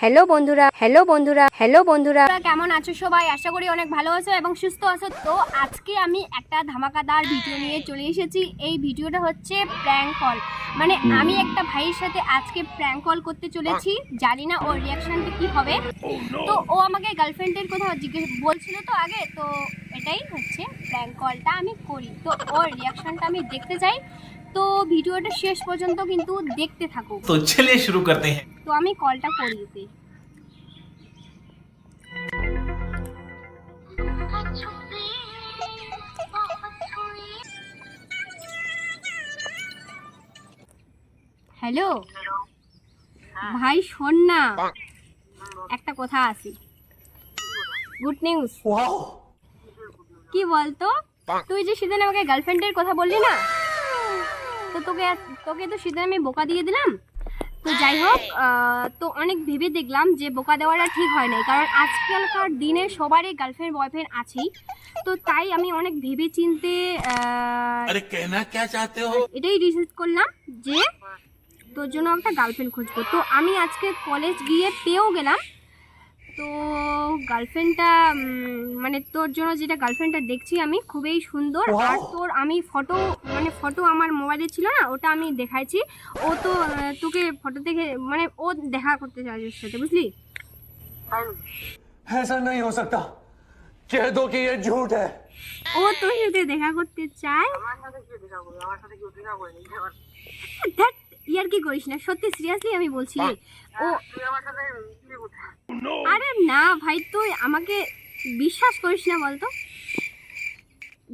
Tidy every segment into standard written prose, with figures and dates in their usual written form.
Hello বন্ধুরা কেমন আছো সবাই? আশা করি অনেক ভালো আছো এবং সুস্থ আছো। তো আজকে আমি একটা ধামাকাদার ভিডিও নিয়ে চলে এসেছি। এই ভিডিওটা হচ্ছে প্র্যাঙ্ক কল, মানে আমি একটা ভাইয়ের সাথে আজকে প্র্যাঙ্ক কল করতে চলেছি। জানি না ওর রিয়াকশনটা কি হবে। তো ও আমাকে গার্লফ্রেন্ডের কথা জিজ্ঞেস বলছিল তো আগে, তো এটাই হচ্ছে প্র্যাঙ্ক কলটা আমি করি। তো ওর রিয়াকশনটা আমি দেখতে চাই, তো ভিডিওটা শেষ পর্যন্ত কিন্তু দেখতে থাকো। तो चलिए शुरू करते हैं। তো আমি কলটা করি ওকে। হ্যালো ভাই, শোন না, একটা কথা আছে, গুড নিউজ। কি বলতো, তুই যে সেদিন আমাকে গার্লফ্রেন্ডের কথা বললি না, তো তোকে তো সেদিন আমি বোকা দিয়ে দিলাম। তো যাই হোক, তো অনেক ভেবে দেখলাম যে বোকা দেওয়াটা ঠিক হয় নাই, কারণ আজকালকার দিনে সবারই গার্লফ্রেন্ড বয়ফ্রেন্ড আছেই। তো তাই আমি অনেক ভেবে চিনতে এটাই ডিসাইড করলাম যে তোর জন্য একটা গার্লফ্রেন্ড খুঁজবো। তো আমি আজকে কলেজ গিয়ে পেয়েও গেলাম। তো গার্লফ্রেন্ডটা মানে তোর জন্য যেটা গার্লফ্রেন্ডটা দেখছি আমি, খুবই সুন্দর। আর তোর আমি ফটো আমার মোবাইলে ছিল না, ওটা আমি দেখাইছি। ও তো তোকে ফটো দেখে মানে ও দেখা করতে চায় ওর সাথে, বুঝলি? ऐसा नहीं हो सकता, कह दो कि ये झूठ है। ও তোর সাথে দেখা করতে চায়। ধ্যাৎ, ইয়ার কি করিস না, সত্যি সিরিয়াসলি আমি বলছি। ও আরে না ভাই, তুই আমাকে বিশ্বাস করিস না বলতো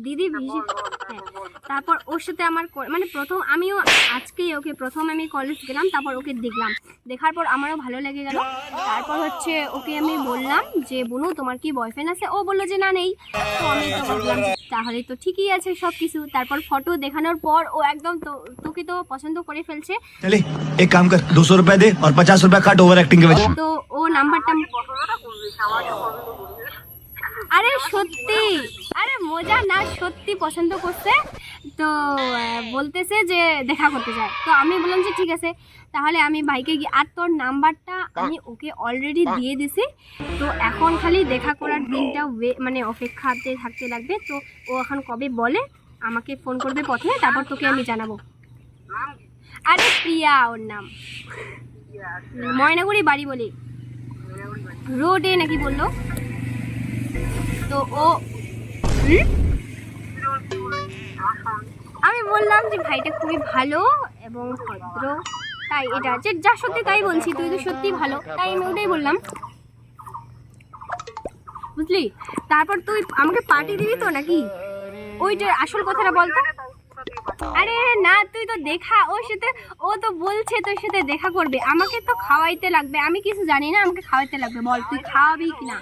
দিদি। তারপর ওর সাথে আমার মানে প্রথম আমিও আজকেই ওকে প্রথম আমি কলেজ গেলাম, তারপর ওকে দেখলাম, দেখার পর আমারও ভালো লেগে গেল। তারপর হচ্ছে ওকে আমি বললাম যে বুনু তোমার কি বয়ফ্রেন্ড আছে? ও বললো যে না নেই। তো আমি তো বললাম তাহলে তো ঠিকই আছে সব কিছু। তারপর ফটো দেখানোর পর ও একদম তোকে তো পছন্দ করে ফেলছে। चले एक काम कर, 200 रुपए दे और 50 रुपए काट ओवर एक्टिंग के वजह। তো ও নাম্বারটা, আরে সত্যি, আরে মজা না, সত্যি পছন্দ করছে। তো বলতেছে যে দেখা করতে চায়। তো আমি বললাম যে ঠিক আছে, তাহলে আমি ভাইকে গিয়ে, আর তোর নাম্বারটা আমি ওকে অলরেডি দিয়ে দিছি। তো এখন খালি দেখা করার দিনটা মানে অপেক্ষাতে থাকতে লাগবে। তো ও এখন কবে বলে আমাকে ফোন করবে প্রথমে, তারপর তোকে আমি জানাবো। আরে প্রিয়া ওর নাম, ময়নাগুড়ি বাড়ি বলি, রোডে নাকি বললো। তো ও আমি বললাম যে ভাইটা খুবই ভালো এবং ভদ্র, তাই এটা যে যা সত্যি তাই বলছি, তুই তো সত্যি ভালো, তাই আমি ওটাই বললাম, বুঝলি? তারপর তুই আমাকে পার্টি দিবি তো নাকি? ওইটার আসল কথাটা বলতো। আরে না, তুই তো দেখা ওর সাথে, ও তো বলছে তোর সাথে দেখা করবে, আমাকে তো খাওয়াইতে লাগবে। আমি কিছু জানি না, আমাকে খাওয়াইতে লাগবে। বল তুই খাওয়াবি কিনা?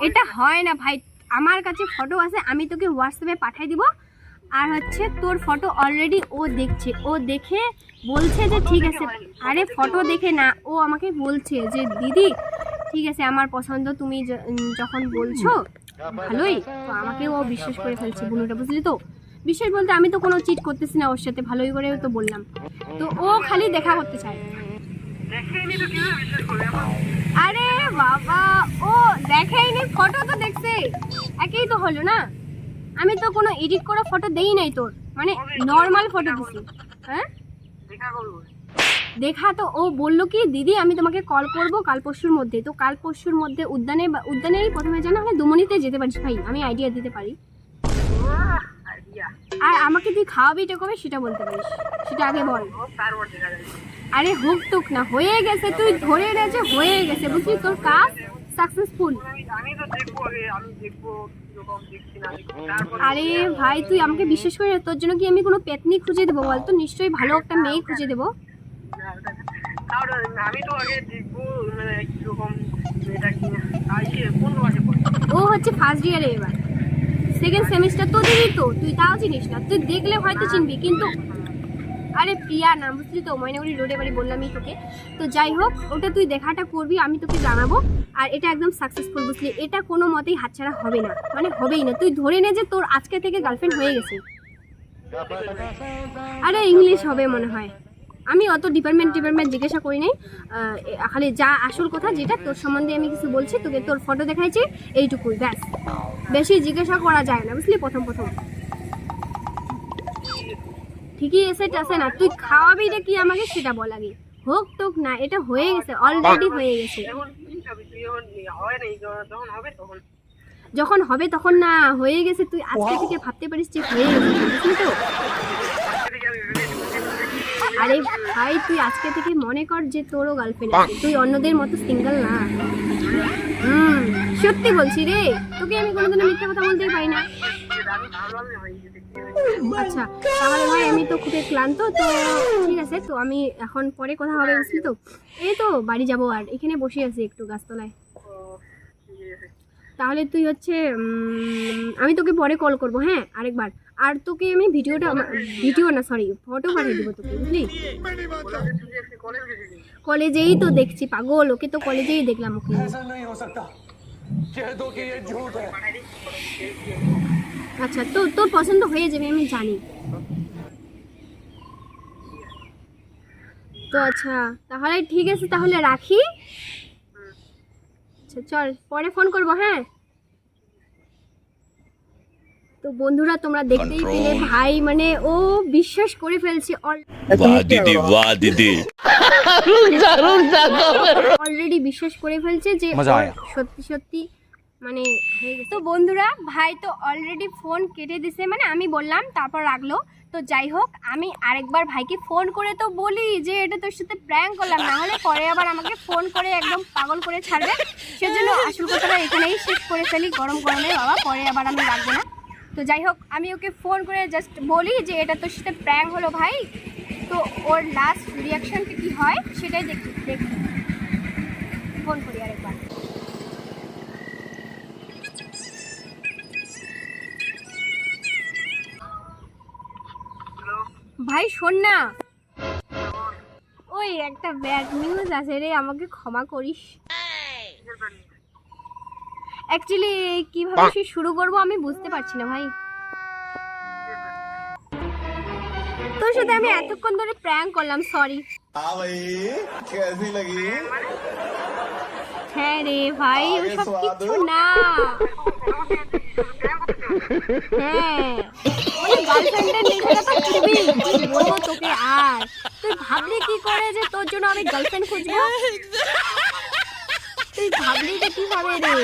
এটা হয় না ভাই, আমার কাছে ফটো আছে, আমি তোকে হোয়াটসঅ্যাপে পাঠিয়ে দিব। আর হচ্ছে তোর ফটো অলরেডি ও দেখছে, ও দেখে বলছে যে ঠিক আছে। আরে ফটো দেখে না, ও আমাকে বলছে যে দিদি ঠিক আছে আমার পছন্দ, তুমি যখন বলছো ভালোই। তো আমাকে ও বিশ্বাস করে ফেলছে বুনুটা, বুঝলি তো? বিশ্বাস বলতে আমি তো কোনো চিট করতেছি না ওর সাথে, ভালোই করে তো বললাম। তো ও খালি দেখা করতে চায়। আরে বাবা, ও দেখেইনি, ফটো তো দেখছে, একই তো হলো না। আমি তো কোনো এডিট করা ফটো দেই নাই তোর, মানে নর্মাল ফটো দিছি। হ্যাঁ দেখা তো ও বললো কি দিদি আমি তোমাকে কল করব কাল পরশুর মধ্যে। তো কাল পরশুর মধ্যে উদ্যানেরই প্রথমে জানা হলে দুমনিতে যেতে পারিস ভাই, আমি আইডিয়া দিতে পারি। আর আমাকে তুই খাওয়াবিটা কবে সেটা বলতে পারিস, সেটা আগে বল। আরে হোক টুক না, হয়ে গেছে, তুই ধরে গেছে, হয়ে গেছে, বুঝলি? তোর কাজ সাকসেসফুল। আরে ভাই তুই আমাকে বিশ্বাস করে, তোর জন্য কি আমি কোনো পেতনি খুঁজে দেবো বল? তো নিশ্চয়ই ভালো একটা মেয়ে খুঁজে দেবো। ও হচ্ছে ফার্স্ট ইয়ারে, এবার সেকেন্ড সেমিস্টার তোদেরই তো, তুই তাও চিনিস না। তুই দেখলে হয়তো চিনবি, কিন্তু আরে প্রিয়া নাম, বুঝলি তো? ময়নাগুড়ি রোডে বাড়ি বললামই তোকে। তো যাই হোক, ওটা তুই দেখাটা করবি, আমি তোকে জানাবো। আর এটা একদম সাকসেসফুল, বুঝলি? এটা কোনো মতেই হাতছাড়া হবে না, মানে হবেই না। তুই ধরে নে যে তোর আজকে থেকে গার্লফ্রেন্ড হয়ে গেছে। আরে ইংলিশ হবে মনে হয়। আমি অত ডিপার্টমেন্ট জিজ্ঞাসা করি নাই, খালি যা আসল কথা যেটা তোর সম্বন্ধে আমি কিছু বলছি, তোকে তোর ফটো দেখাইছি, এইটুকুই ব্যাস। বেশি জিজ্ঞাসা করা যায় না বুঝলি, প্রথম ঠিকই এসে আসে না, তুই খাওয়াবি রে কি আমাকে সেটা বল আগে। হোক টোক না, এটা হয়ে গেছে, অলরেডি হয়ে গেছে। যখন হবে তখন না, হয়ে গেছে। তুই আজকে থেকে ভাবতে পারিস যে হয়ে গেছে, বুঝলি তো? আরে ভাই তুই আজকে থেকে মনে কর যে তোরও গার্লফ্রেন্ড আছে, তুই অন্যদের মতো সিঙ্গেল না। সত্যি বলছি রে, তোকে আমি কোনোদিনও মিথ্যা কথা বলতেই পারি না। আচ্ছা তাহলে ভাই আমি তো খুবই ক্লান্ত, তো ঠিক আছে, তো আমি এখন পরে কথা হবে বুঝলি তো? এই তো বাড়ি যাবো, আর এখানে বসে আছি একটু গাছতলায়। তাহলে তুই হচ্ছে আমি তোকে পরে কল করবো, হ্যাঁ আরেকবার। আর তোকে আমি ভিডিও না সরি ফটো পাঠিয়ে দেবো তোকে, বুঝলি? কলেজেই তো দেখছি পাগল, ওকে তো কলেজেই দেখলাম ওকে। ऐसा नहीं हो सकता, कह दो कि ये झूठ है। আচ্ছা তো তোর পছন্দ হয়ে যাবে আমি জানি তো। আচ্ছা তাহলে ঠিক আছে, তাহলে রাখি। আচ্ছা চল পরে ফোন করবো, হ্যাঁ। তো বন্ধুরা তোমরা দেখতেই পেলে ভাই মানে ও বিশ্বাস করে ফেলছে, অলরেডি বিশ্বাস করে ফেলছে যে সত্যি সত্যি মানে হয়ে গেছে। তো বন্ধুরা ভাই তো অলরেডি ফোন কেটে দিছে, মানে আমি বললাম তারপর রাখলো। তো যাই হোক, আমি আরেকবার ভাইকে ফোন করে তো বলি যে এটা তোর সাথে প্র্যাঙ্ক করলাম, না হলে পরে আবার আমাকে ফোন করে একদম পাগল করে ছাড়বে। সেজন্য আসল কথাটা এখানেই শেষ করে ফেলি, গরমে বাবা, পরে আবার আমি রাখবো না। তো যাই হোক, আমি ওকে ফোন করে জাস্ট বলি যে এটা তোর সাথে প্র্যাঙ্ক হলো ভাই। তো ওর লাস্ট রিয়াকশনটা কি হয় সেটাই দেখি। ফোন করি আরেকবার। ভাই শোন না, ওই একটা ব্যাড নিউজ আছে রে, আমাকে ক্ষমা করিস। অ্যাকচুয়ালি কিভাবে শুরু করব আমি বুঝতে পারছি না ভাই। তোর সাথে আমি এতক্ষণ ধরে প্র্যাঙ্ক করলাম, সরি। হ্যাঁ রে ভাই, ওসব কিছু না। হ্যাঁ গার্লফ্রেন্ডের নেচারটা তো খুবই, কি বলবো তোকে। আর তুই ভাবলি কি করে যে তোর জন্য আমি গার্লফ্রেন্ড খুঁজবো? তুই ভাবলি যে কিভাবে রে?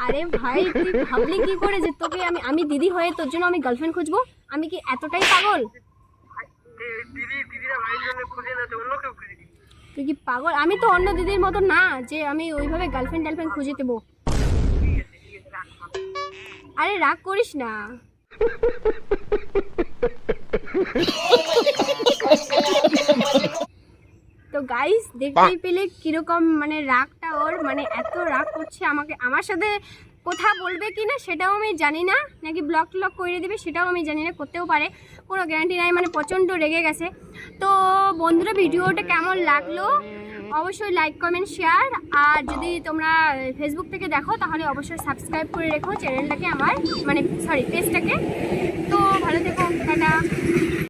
আরে ভাই তুই ভাবলি কি করে যে তোকে আমি দিদি হয়ে তোর জন্য আমি গার্লফ্রেন্ড খুঁজবো? আমি কি এতটাই পাগল? তুই কি পাগল? আমি তো অন্য দিদির মতো না যে আমি ওইভাবে গার্লফ্রেন্ড খুঁজে দেবো। আরে রাগ করিস না। তো গাইস দেখতেই পেলে কিরকম মানে রাগটা ওর, মানে এত রাগ করছে আমাকে, আমার সাথে কথা বলবে কি না সেটাও আমি জানি না, নাকি ব্লক করে দিবে সেটাও আমি জানি না, করতেও পারে, কোনো গ্যারান্টি নাই, মানে প্রচণ্ড রেগে গেছে। তো বন্ধুরা ভিডিওটা কেমন লাগলো অবশ্যই লাইক কমেন্ট শেয়ার, আর যদি তোমরা ফেসবুক থেকে দেখো তাহলে অবশ্যই সাবস্ক্রাইব করে রেখো চ্যানেলটাকে, আমার মানে সরি পেজটাকে। তো ভালো থেকো, টাটা।